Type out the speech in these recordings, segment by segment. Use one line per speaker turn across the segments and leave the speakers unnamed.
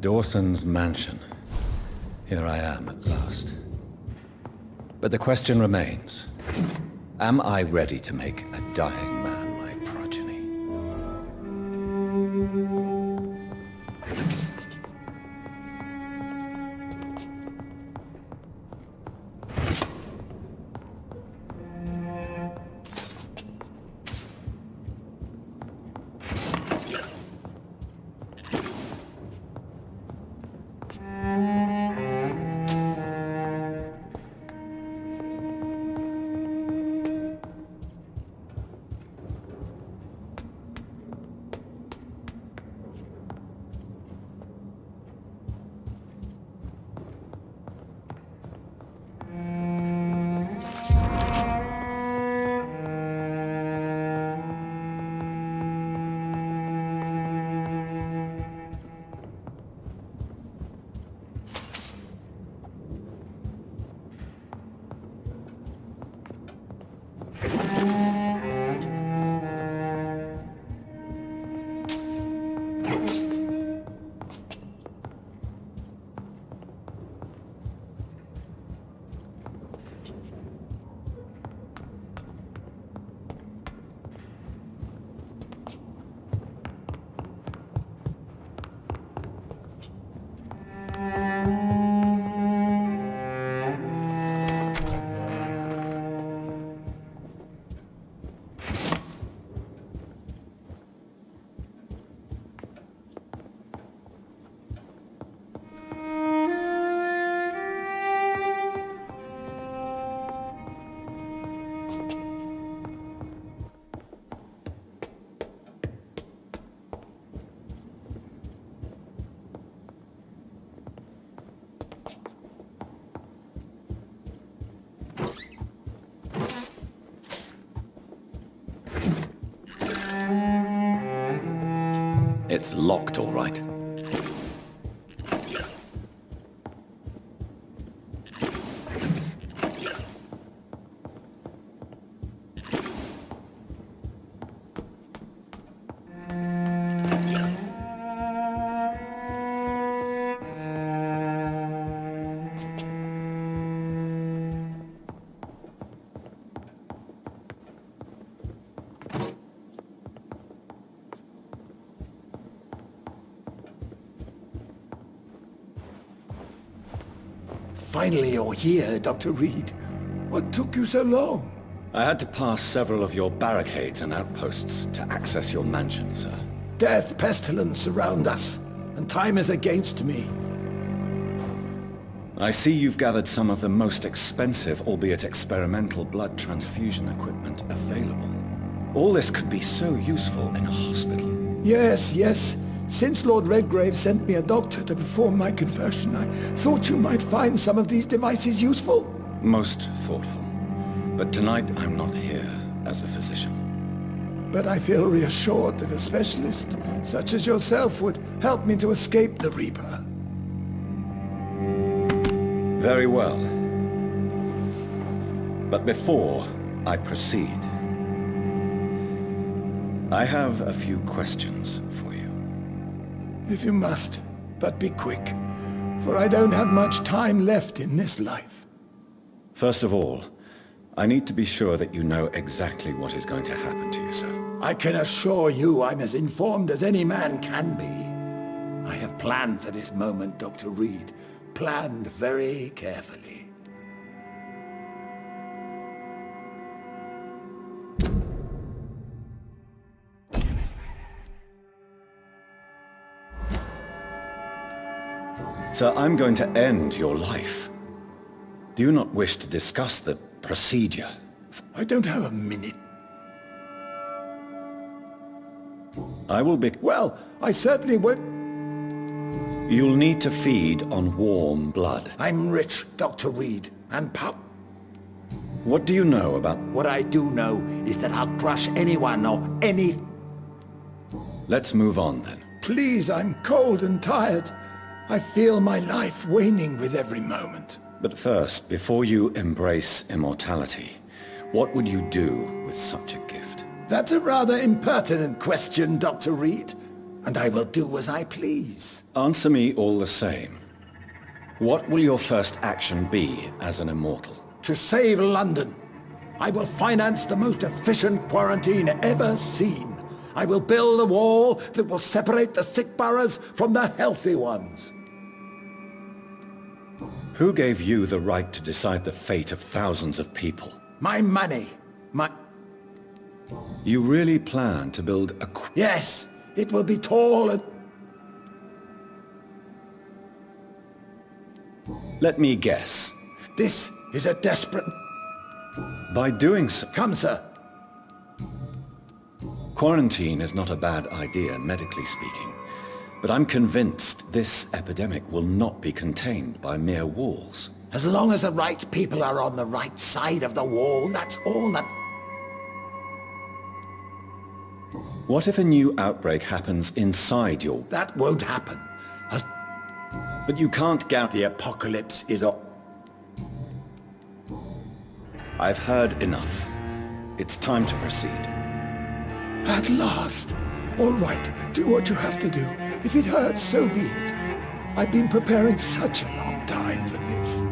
Dawson's mansion. Here I am at last. But the question remains, am I ready to make a dying man my progeny? It's locked, all right.
Finally you're here, Dr. Reed. What took you so long?
I had to pass several of your barricades and outposts to access your mansion, sir.
Death, pestilence surround us, and time is against me.
I see you've gathered some of the most expensive, albeit experimental, blood transfusion equipment available. All this could be so useful in a hospital.
Yes. Since Lord Redgrave sent me a doctor to perform my conversion, I thought you might find some of these devices useful.
Most thoughtful. But tonight I'm not here as a physician.
But I feel reassured that a specialist such as yourself would help me to escape the Reaper.
Very well. But before I proceed, I have a few questions for you.
If you must, but be quick, for I don't have much time left in this life.
First of all, I need to be sure that you know exactly what is going to happen to you, sir.
I can assure you I'm as informed as any man can be. I have planned for this moment, Dr. Reed. Planned very carefully.
Sir, I'm going to end your life. Do you not wish to discuss the procedure?
I don't have a minute.
I will be...
Well, I certainly would.
You'll need to feed on warm blood.
I'm rich, Dr. Reed, and
What do you know about...
What I do know is that I'll crush anyone or any...
Let's move on, then.
Please, I'm cold and tired. I feel my life waning with every moment.
But first, before you embrace immortality, what would you do with such a gift?
That's a rather impertinent question, Dr. Reed. and I will do as I please.
Answer me all the same. What will your first action be as an immortal?
To save London, I will finance the most efficient quarantine ever seen. I will build a wall that will separate the sick boroughs from the healthy ones.
Who gave you the right to decide the fate of thousands of people?
My money,
You really plan to build a...
Yes, it will be tall and...
Let me guess.
This is a desperate...
By doing so...
Come, sir.
Quarantine is not a bad idea, medically speaking. But I'm convinced this epidemic will not be contained by mere walls.
As long as the right people are on the right side of the wall, that's all that...
What if a new outbreak happens inside your...
That won't happen.
But you can't guarantee...
The apocalypse is a...
I've heard enough. It's time to proceed.
At last. All right, do what you have to do. If it hurts, so be it. I've been preparing such a long time for this.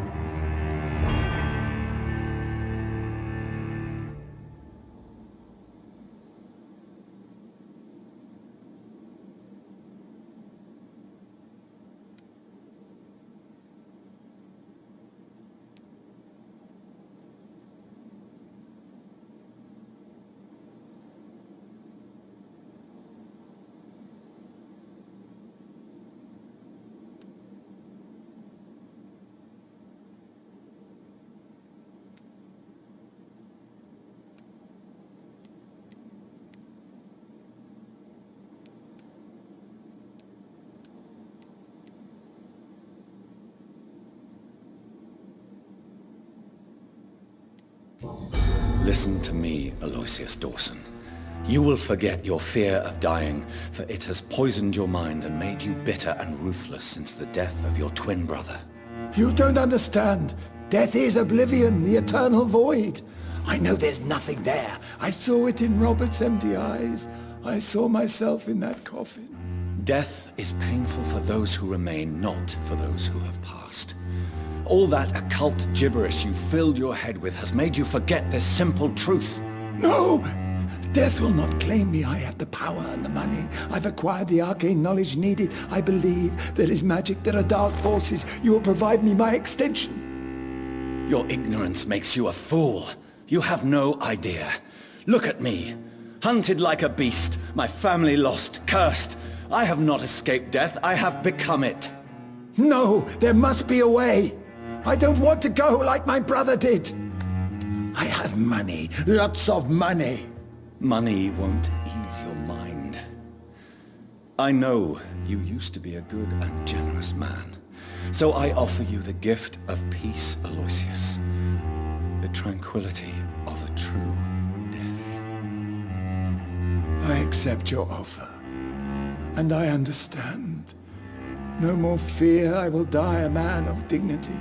Listen to me, Aloysius Dawson. You will forget your fear of dying, for it has poisoned your mind and made you bitter and ruthless since the death of your twin brother.
You don't understand. Death is oblivion, the eternal void. I know there's nothing there. I saw it in Robert's empty eyes. I saw myself in that coffin.
Death is painful for those who remain, not for those who have passed. All that occult gibberish you filled your head with has made you forget this simple truth.
No! Death will not claim me. I have the power and the money. I've acquired the arcane knowledge needed. I believe there is magic. There are dark forces. You will provide me my extension.
Your ignorance makes you a fool. You have no idea. Look at me. Hunted like a beast. My family lost. Cursed. I have not escaped death. I have become it.
No! There must be a way. I don't want to go like my brother did. I have money. Lots of money.
Money won't ease your mind. I know you used to be a good and generous man. So I offer you the gift of peace, Aloysius. The tranquility of a true death.
I accept your offer. And I understand. No more fear. I will die a man of dignity.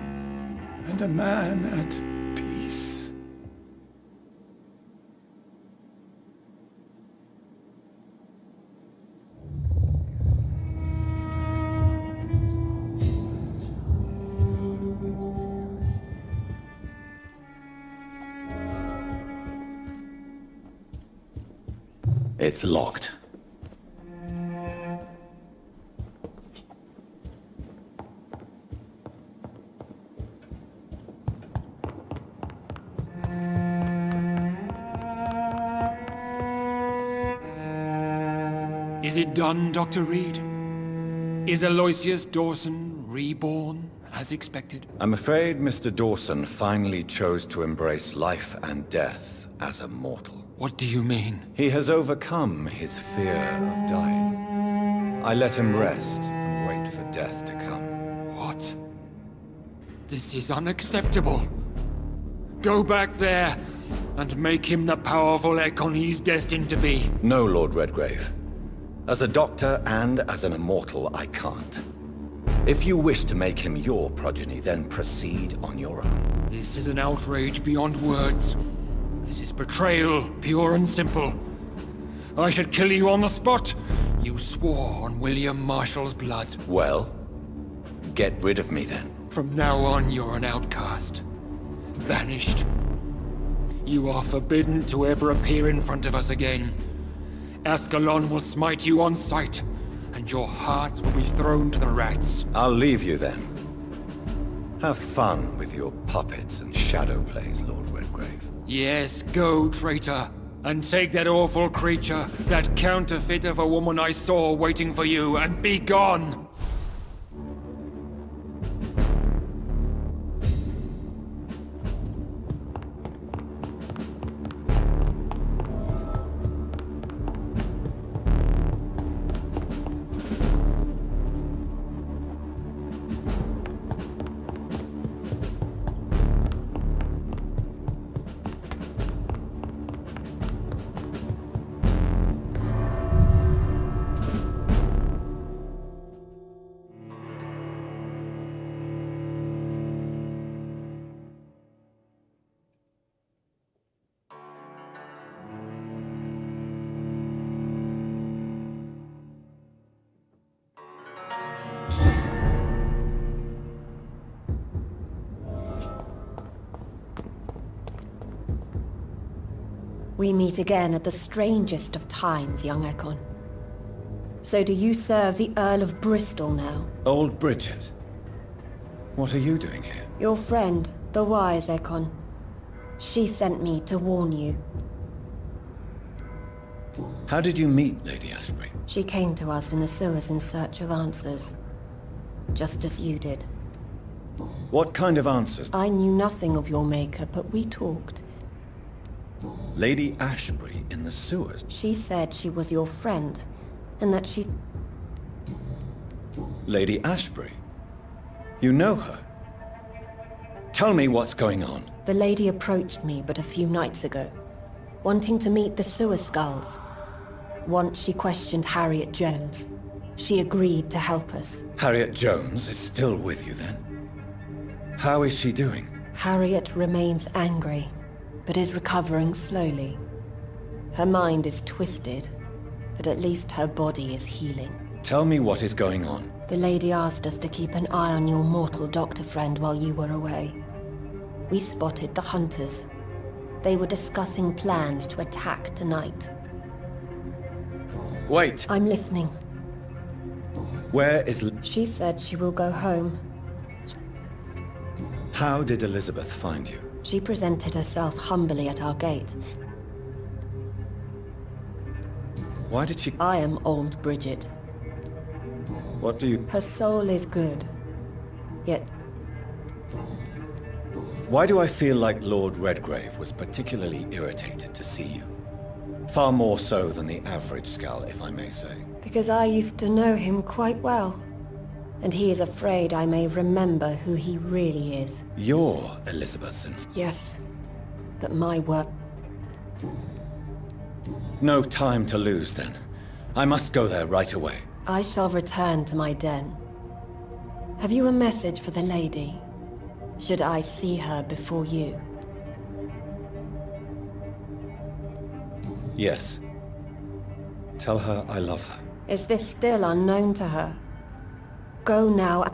And a man at peace.
It's locked.
Is it done, Dr. Reed? Is Aloysius Dawson reborn, as expected?
I'm afraid Mr. Dawson finally chose to embrace life and death as a mortal.
What do you mean?
He has overcome his fear of dying. I let him rest and wait for death to come.
What? This is unacceptable. Go back there and make him the powerful Ekon he's destined to be.
No, Lord Redgrave. As a doctor and as an immortal, I can't. If you wish to make him your progeny, then proceed on your own.
This is an outrage beyond words. This is betrayal, pure and simple. I should kill you on the spot. You swore on William Marshall's blood.
Well, get rid of me then.
From now on, you're an outcast. Vanished. You are forbidden to ever appear in front of us again. Ascalon will smite you on sight, and your heart will be thrown to the rats.
I'll leave you then. Have fun with your puppets and shadow plays, Lord Redgrave.
Yes, go, traitor. And take that awful creature, that counterfeit of a woman I saw waiting for you, and be gone!
We meet again at the strangest of times, young Ekon. So do you serve the Earl of Bristol now?
Old Bridget. What are you doing here?
Your friend, the wise Ekon. She sent me to warn you.
How did you meet Lady Ashbury?
She came to us in the sewers in search of answers. Just as you did.
What kind of answers?
I knew nothing of your maker, but we talked.
Lady Ashbury in the sewers?
She said she was your friend, and that she...
Lady Ashbury? You know her? Tell me what's going on.
The lady approached me but a few nights ago, wanting to meet the sewer skulls. Once she questioned Harriet Jones. She agreed to help us.
Harriet Jones is still with you then? How is she doing?
Harriet remains angry, but is recovering slowly. Her mind is twisted, but at least her body is healing.
Tell me what is going on.
The lady asked us to keep an eye on your mortal doctor friend while you were away. We spotted the hunters. They were discussing plans to attack tonight.
Wait!
I'm listening.
Where is...
She said she will go home.
How did Elizabeth find you?
She presented herself humbly at our gate.
Why did she...
I am old Bridget.
What do you...
Her soul is good. Yet
Why do I feel like Lord Redgrave was particularly irritated to see you? Far more so than the average Skull, if I may say.
because I used to know him quite well. And he is afraid I may remember who he really is.
You're Elizabeth's inf...
Yes, but my work...
No time to lose, then. I must go there right away.
I shall return to my den. Have you a message for the lady? Should I see her before you?
Yes. Tell her I love her.
Is this still unknown to her? Go now.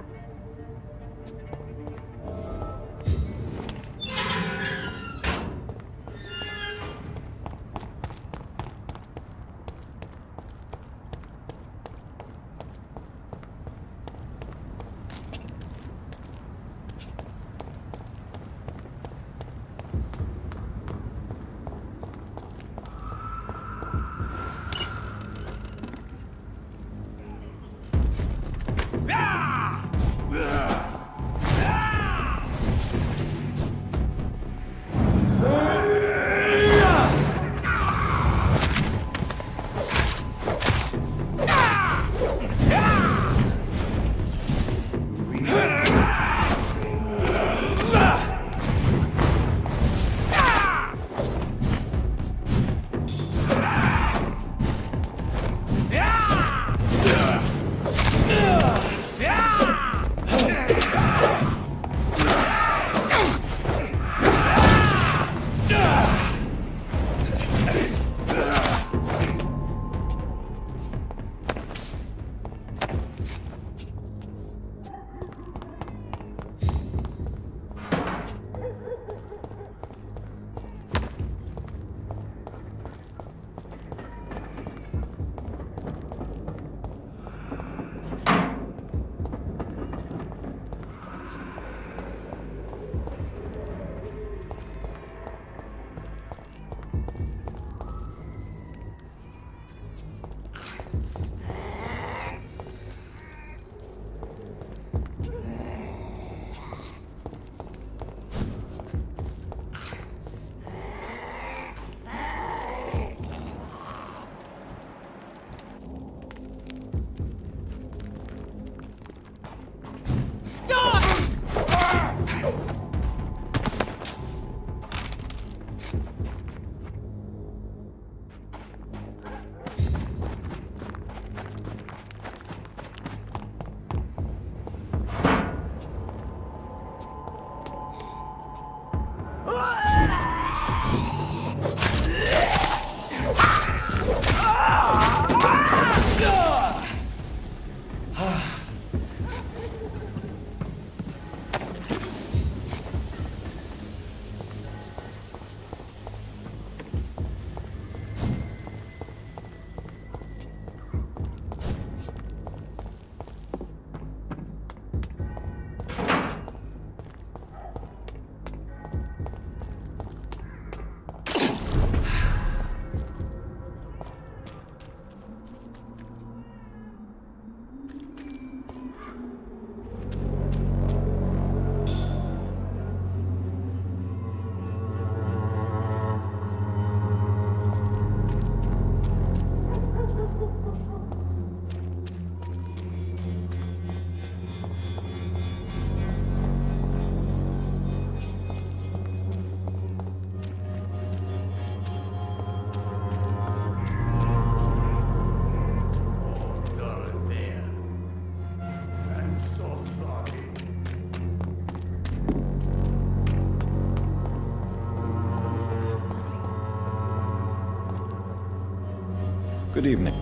Good evening.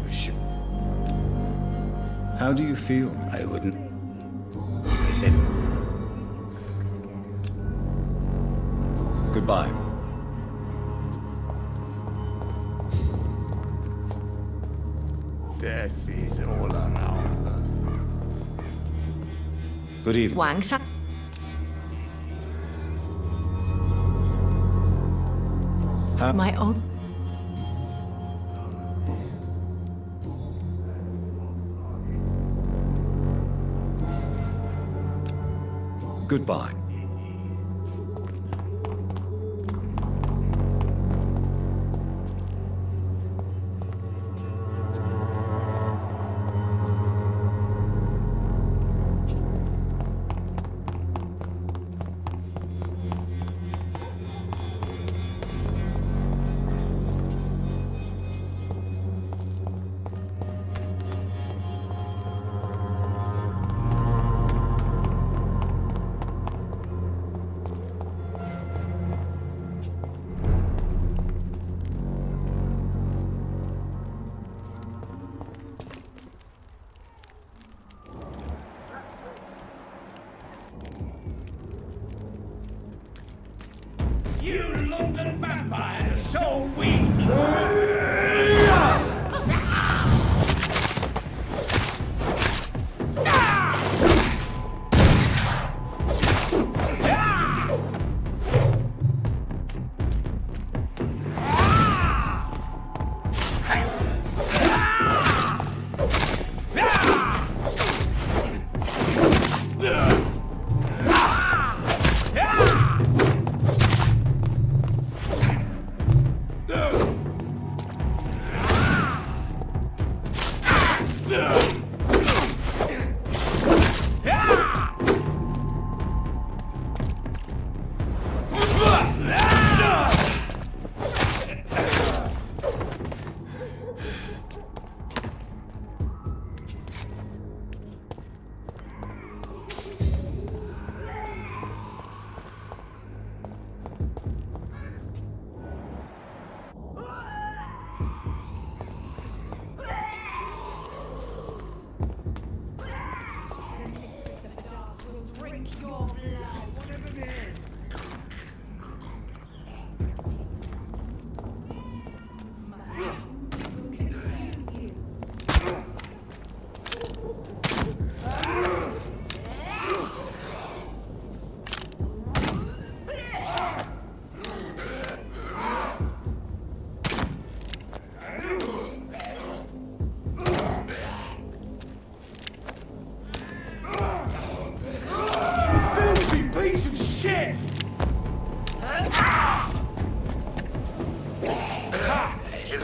How do you feel?
I wouldn't. Listen.
Goodbye.
Death is all around us.
Good evening.
晚上 My own
Goodbye.
You London vampires are so weak!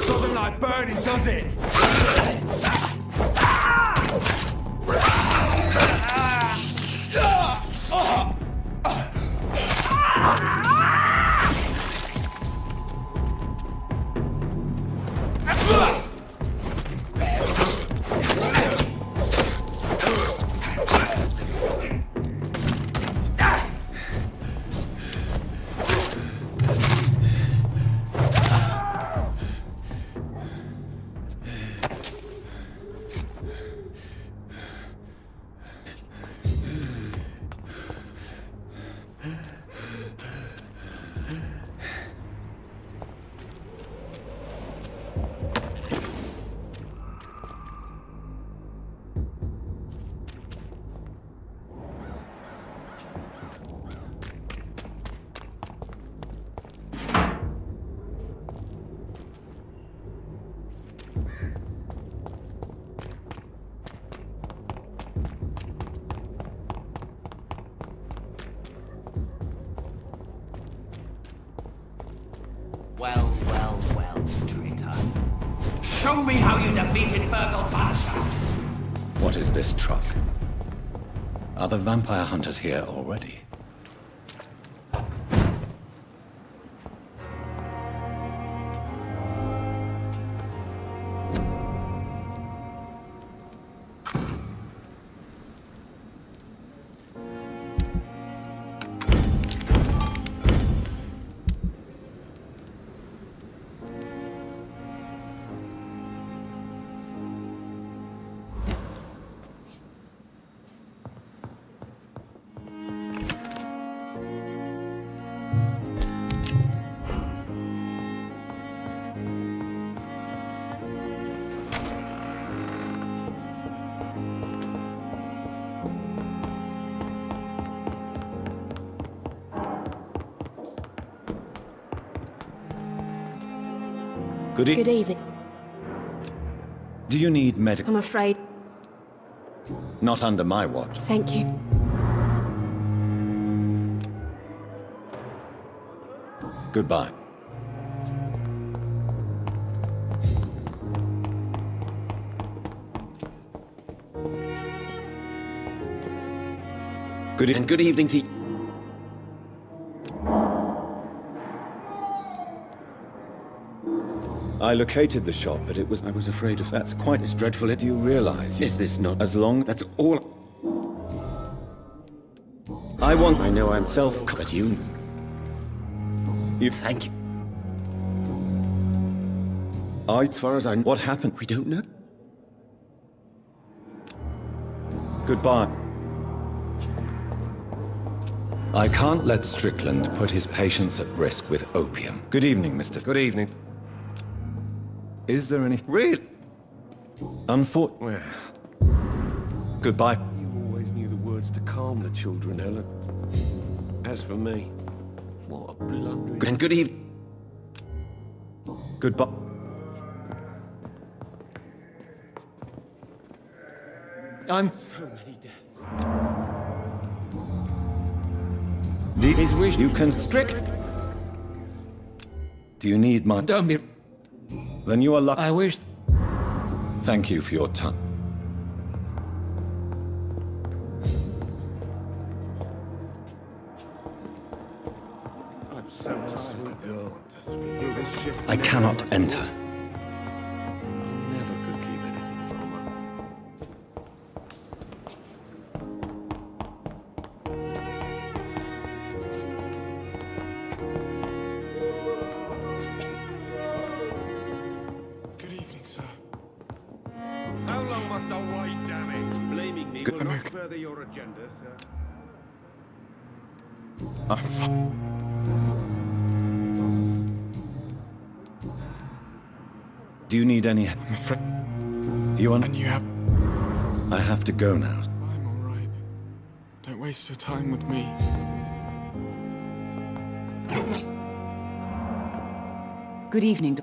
Doesn't like burning, does it? Well, traitor. Show me how you defeated Virgil Basha!
What is this truck? Are the vampire hunters here already? Good
Good evening.
Do you need medical?
I'm afraid.
Not under my watch.
Thank you.
Goodbye. Good evening to you. I located the shop, but I was afraid of that's quite as dreadful as you realize.
Is this not?
As long that's all
I know I'm but you.
Thank you.
As far as I know,
What happened?
we don't know.
Goodbye. I can't let Strickland put his patients at risk with opium. Good evening, Mr.
Good evening.
Is there any...
Really?
Well... Goodbye.
You always knew the words to calm the children, Helen. As for me, what a blunder.
And good evening. Goodbye.
So many deaths.
His wish you can strict. Do you need my...
Don't be...
Then you are lucky.
I wish...
Thank you for your time.
I'm so tired, sweet girl. Will this shift
I cannot enter.
never could keep anything from her.
Good evening, sir.
How long must I wait, damn it? Blaming me will not further your agenda, sir.
Do you need any...
I'm afraid.
You
And you have...
I have to go now.
I'm all right. Don't waste your time with me.
Good evening.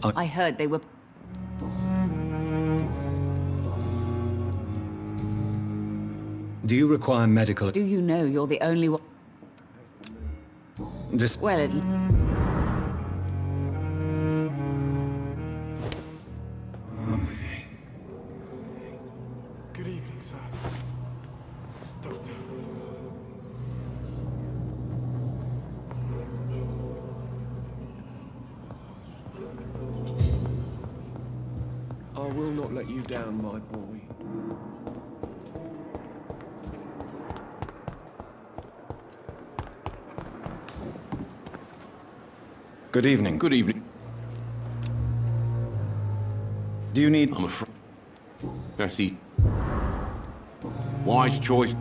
I-
I heard they were...
Do you require medical...
Do you know you're the only one? Well, at
Good evening, sir. Doctor.
I will not let you down, my boy.
Good evening.
Good evening.
Do you need...
I'm afraid. Bessie. Wise choice.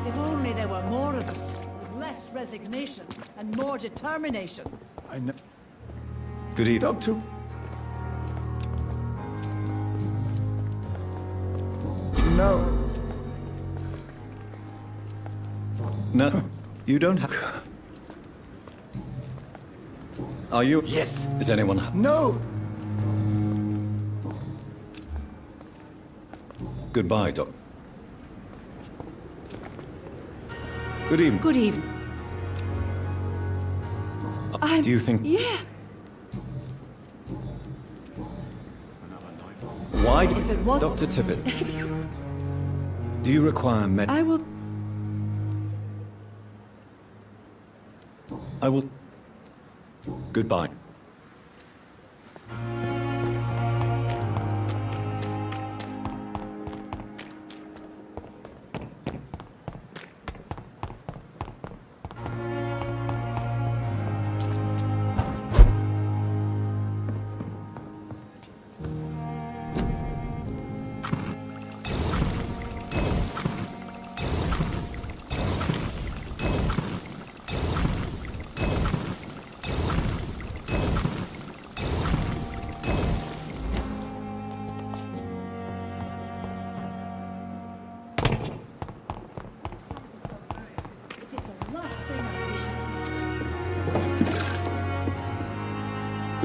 If only there were more of us, with less resignation and more determination.
I know.
Good evening.
Doctor. No.
No, you don't have... Are you...
Yes.
Is anyone...
No.
Goodbye, Doc. Good evening.
good evening.
Do you think...
Yeah.
Why...
If it was-
Dr. Tippett, do you require med...
I will...
I will... Goodbye.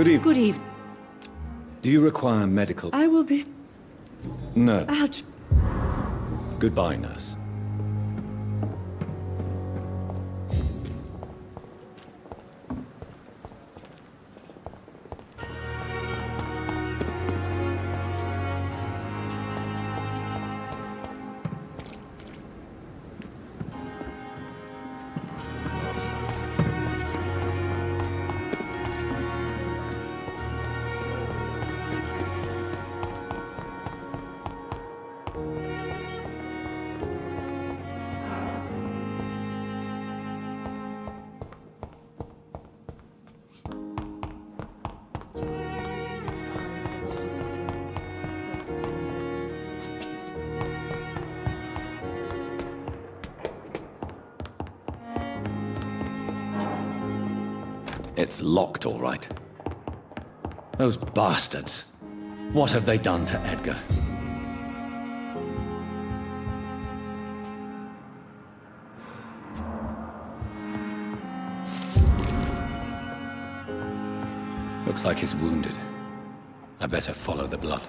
Good evening.
Good evening.
Do you require medical...
I will be...
No.
Ouch.
Goodbye, nurse. It's locked, all right. Those bastards. What have they done to Edgar? Looks like he's wounded. I better follow the blood.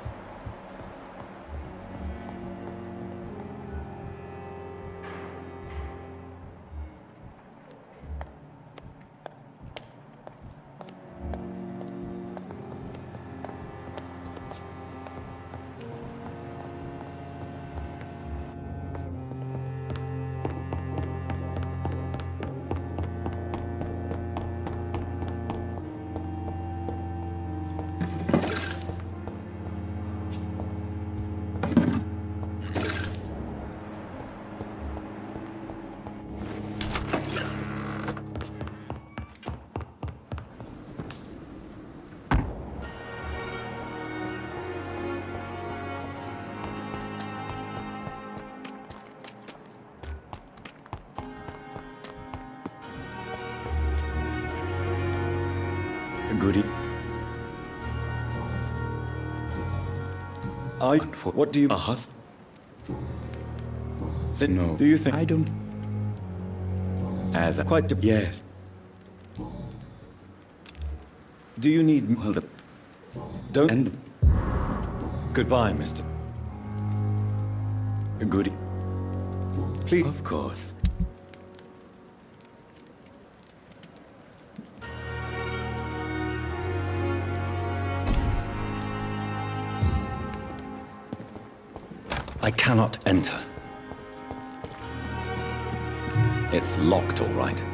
Goody. What do you... A husband? No. Do you think... I don't... As a... Quite... Yes. Do you need... Hold up. Don't... And... Goodbye, Mr. Goody. Please... Of course. I cannot enter. It's locked, all right.